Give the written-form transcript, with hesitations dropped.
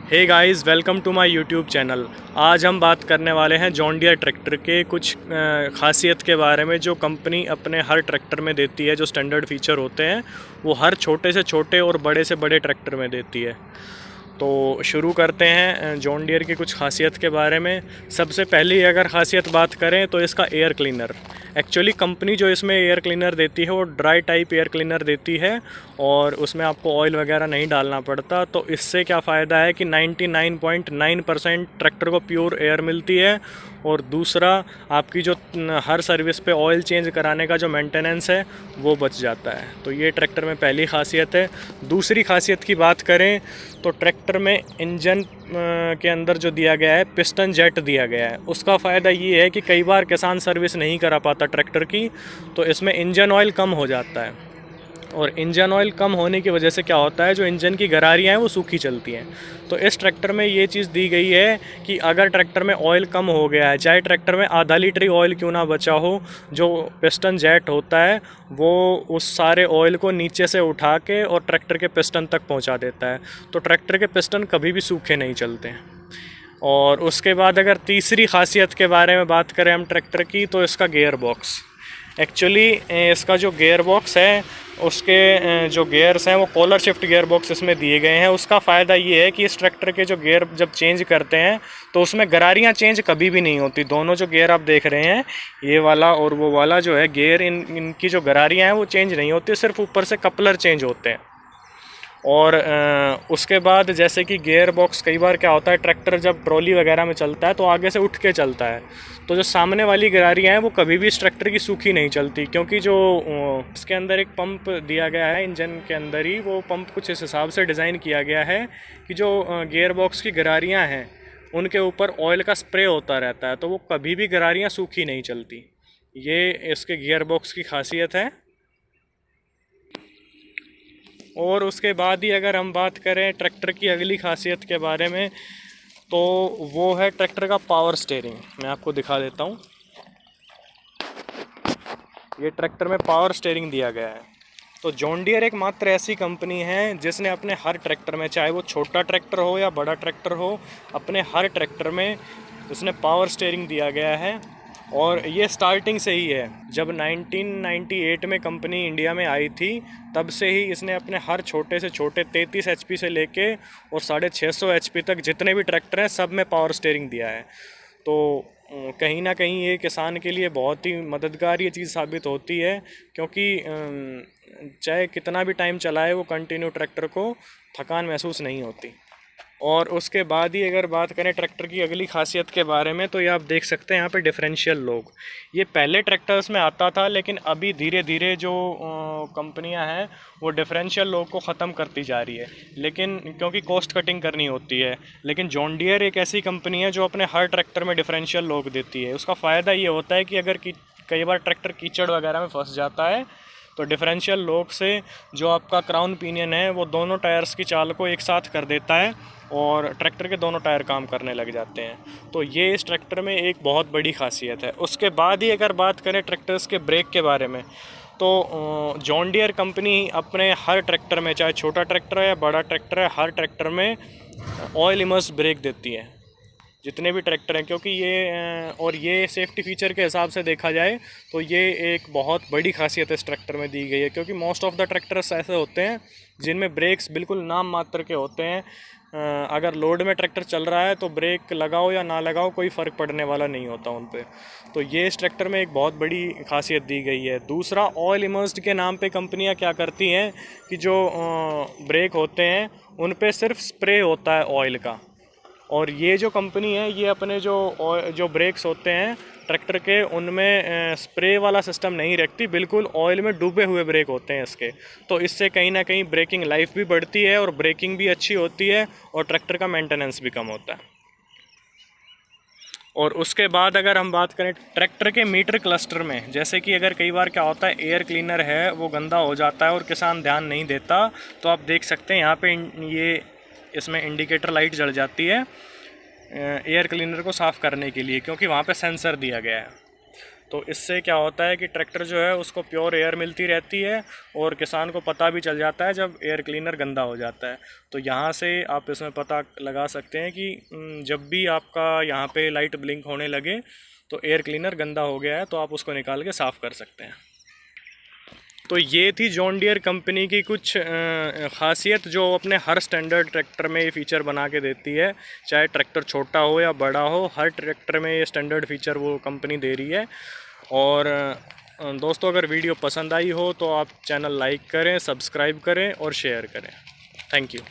Hey guys, welcome to my YouTube channel. आज हम बात करने वाले हैं जॉन डियर ट्रैक्टर के कुछ खासियत के बारे में जो कंपनी अपने हर ट्रैक्टर में देती है। जो स्टैंडर्ड फीचर होते हैं वो हर छोटे से छोटे और बड़े से बड़े ट्रैक्टर में देती है। तो शुरू करते हैं जॉन डियर की कुछ खासियत के बारे में। सबसे पहली अगर खासियत बात करें तो इसका एयर क्लीनर। एक्चुअली कंपनी जो इसमें एयर क्लीनर देती है वो ड्राई टाइप एयर क्लीनर देती है और उसमें आपको ऑयल वगैरह नहीं डालना पड़ता। तो इससे क्या फ़ायदा है कि 99.9% ट्रैक्टर को प्योर एयर मिलती है। और दूसरा, आपकी जो हर सर्विस पे ऑयल चेंज कराने का जो मेंटेनेंस है वो बच जाता है। तो ये ट्रैक्टर में पहली खासियत है। दूसरी खासियत की बात करें तो ट्रैक्टर में इंजन के अंदर जो दिया गया है पिस्टन जेट दिया गया है। उसका फ़ायदा ये है कि कई बार किसान सर्विस नहीं करा पाता ट्रैक्टर की, तो इसमें इंजन ऑयल कम हो जाता है। और इंजन ऑयल कम होने की वजह से क्या होता है, जो इंजन की गरारियाँ हैं वो सूखी चलती हैं। तो इस ट्रैक्टर में ये चीज़ दी गई है कि अगर ट्रैक्टर में ऑयल कम हो गया है, चाहे ट्रैक्टर में आधा लीटर ही ऑयल क्यों ना बचा हो, जो पिस्टन जेट होता है वो उस सारे ऑयल को नीचे से उठा के और ट्रैक्टर के पिस्टन तक पहुंचा देता है। तो ट्रैक्टर के पिस्टन कभी भी सूखे नहीं चलते हैं। और उसके बाद अगर तीसरी खासियत के बारे में बात करें हम ट्रैक्टर की, तो इसका गियर बॉक्स। एक्चुअली इसका जो गियर बॉक्स है उसके जो गियर्स हैं वो कॉलर शिफ्ट गियर बॉक्स इसमें दिए गए हैं। उसका फ़ायदा ये है कि इस ट्रैक्टर के जो गियर जब चेंज करते हैं तो उसमें गरारियाँ चेंज कभी भी नहीं होती। दोनों जो गियर आप देख रहे हैं, ये वाला और वो वाला जो है गियर, इनकी जो गरारियाँ हैं वो चेंज नहीं होती, सिर्फ ऊपर से कपलर चेंज होते हैं। और उसके बाद जैसे कि गियर बॉक्स, कई बार क्या होता है ट्रैक्टर जब ट्रॉली वगैरह में चलता है तो आगे से उठ के चलता है, तो जो सामने वाली गरारियाँ हैं वो कभी भी इस ट्रैक्टर की सूखी नहीं चलती, क्योंकि जो इसके अंदर एक पंप दिया गया है इंजन के अंदर ही। वो पंप कुछ इस हिसाब से डिज़ाइन किया गया है कि जो गियर बॉक्स की गरारियाँ हैं उनके ऊपर ऑयल का स्प्रे होता रहता है, तो वो कभी भी गरारियाँ सूखी नहीं चलती। ये इसके गियर बॉक्स की खासियत है। और उसके बाद ही अगर हम बात करें ट्रैक्टर की अगली खासियत के बारे में, तो वो है ट्रैक्टर का पावर स्टीयरिंग। मैं आपको दिखा देता हूँ। ये ट्रैक्टर में पावर स्टीयरिंग दिया गया है। तो जॉन डियर एकमात्र ऐसी कंपनी है जिसने अपने हर ट्रैक्टर में, चाहे वो छोटा ट्रैक्टर हो या बड़ा ट्रैक्टर हो, अपने हर ट्रैक्टर में उसने पावर स्टीयरिंग दिया गया है। और ये स्टार्टिंग से ही है। जब 1998 में कंपनी इंडिया में आई थी तब से ही इसने अपने हर छोटे से छोटे 33 एचपी से लेके और 650 एचपी तक जितने भी ट्रैक्टर हैं सब में पावर स्टीयरिंग दिया है। तो कहीं ना कहीं ये किसान के लिए बहुत ही मददगार ये चीज़ साबित होती है, क्योंकि चाहे कितना भी टाइम चलाए वो कंटिन्यू ट्रैक्टर को थकान महसूस नहीं होती। और उसके बाद ही अगर बात करें ट्रैक्टर की अगली खासियत के बारे में, तो ये आप देख सकते हैं यहाँ पे डिफरेंशियल लॉक। ये पहले ट्रैक्टर्स में आता था, लेकिन अभी धीरे धीरे जो कंपनियां हैं वो डिफरेंशियल लॉक को ख़त्म करती जा रही है, लेकिन क्योंकि कॉस्ट कटिंग करनी होती है। लेकिन जॉन डियर एक ऐसी कंपनी है जो अपने हर ट्रैक्टर में डिफरेंशियल लॉक देती है। उसका फ़ायदा ये होता है कि अगर कई बार ट्रैक्टर कीचड़ वगैरह में फंस जाता है तो डिफरेंशियल लॉक से जो आपका क्राउन पिनियन है वो दोनों टायर्स की चाल को एक साथ कर देता है और ट्रैक्टर के दोनों टायर काम करने लग जाते हैं। तो ये इस ट्रैक्टर में एक बहुत बड़ी खासियत है। उसके बाद ही अगर बात करें ट्रैक्टर्स के ब्रेक के बारे में, तो जॉन डियर कंपनी अपने हर ट्रैक्टर में, चाहे छोटा ट्रैक्टर है या बड़ा ट्रैक्टर है, हर ट्रैक्टर में ऑयल इमर्स ब्रेक देती है जितने भी ट्रैक्टर हैं। क्योंकि और ये सेफ्टी फीचर के हिसाब से देखा जाए तो ये एक बहुत बड़ी खासियत इस ट्रैक्टर में दी गई है, क्योंकि मोस्ट ऑफ द ट्रैक्टर्स ऐसे होते हैं जिनमें ब्रेक्स बिल्कुल नाम मात्र के होते हैं। अगर लोड में ट्रैक्टर चल रहा है तो ब्रेक लगाओ या ना लगाओ कोई फ़र्क पड़ने वाला नहीं होता उन पे। तो ये इस ट्रैक्टर में एक बहुत बड़ी खासियत दी गई है। दूसरा, ऑयल इमर्स्ड के नाम पे कंपनियां क्या करती हैं कि जो ब्रेक होते हैं उन पे सिर्फ स्प्रे होता है ऑयल का, और ये जो कंपनी है ये अपने जो ब्रेक्स होते हैं ट्रैक्टर के उनमें स्प्रे वाला सिस्टम नहीं रखती, बिल्कुल ऑयल में डूबे हुए ब्रेक होते हैं इसके। तो इससे कहीं ना कहीं ब्रेकिंग लाइफ भी बढ़ती है और ब्रेकिंग भी अच्छी होती है और ट्रैक्टर का मेंटेनेंस भी कम होता है। और उसके बाद अगर हम बात करें ट्रैक्टर के मीटर क्लस्टर में, जैसे कि अगर कई बार क्या होता है एयर क्लीनर है वो गंदा हो जाता है और किसान ध्यान नहीं देता, तो आप देख सकते हैं यहाँ पे ये इसमें इंडिकेटर लाइट जल जाती है एयर क्लीनर को साफ़ करने के लिए, क्योंकि वहाँ पे सेंसर दिया गया है। तो इससे क्या होता है कि ट्रैक्टर जो है उसको प्योर एयर मिलती रहती है और किसान को पता भी चल जाता है जब एयर क्लीनर गंदा हो जाता है। तो यहाँ से आप इसमें पता लगा सकते हैं कि जब भी आपका यहाँ पे लाइट ब्लिंक होने लगे तो एयर क्लीनर गंदा हो गया है, तो आप उसको निकाल के साफ़ कर सकते हैं। तो ये थी जॉन डियर कंपनी की कुछ ख़ासियत जो अपने हर स्टैंडर्ड ट्रैक्टर में ये फ़ीचर बना के देती है। चाहे ट्रैक्टर छोटा हो या बड़ा हो, हर ट्रैक्टर में ये स्टैंडर्ड फ़ीचर वो कंपनी दे रही है। और दोस्तों, अगर वीडियो पसंद आई हो तो आप चैनल लाइक करें, सब्सक्राइब करें और शेयर करें। Thank you.